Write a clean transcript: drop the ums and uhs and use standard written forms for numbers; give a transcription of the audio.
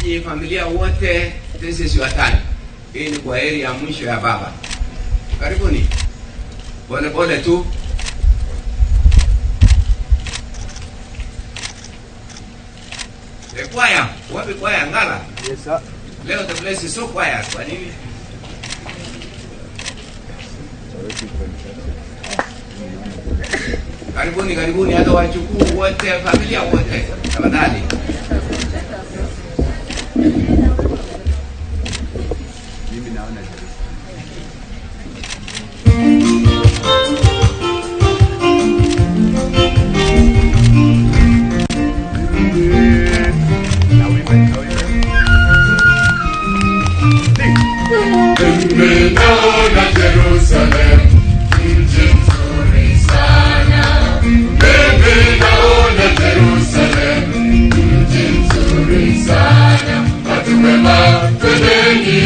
Nyinyi familia wote, this is your time. Hii ni kwa heri ya mwisho ya baba. Karibuni. Pole pole tu. Kwaya, wapi kwaya Ngala? Yes sir. Leo the place is so quiet. Kwa nini? Karibuni, karibuni hata wachukuu wote, familia wote. Tafadhali. Mimi naona Nimeona Jerusalem, mji mzuri sana. Nimeona Jerusalem, mji mzuri sana. Watu wema, twendeni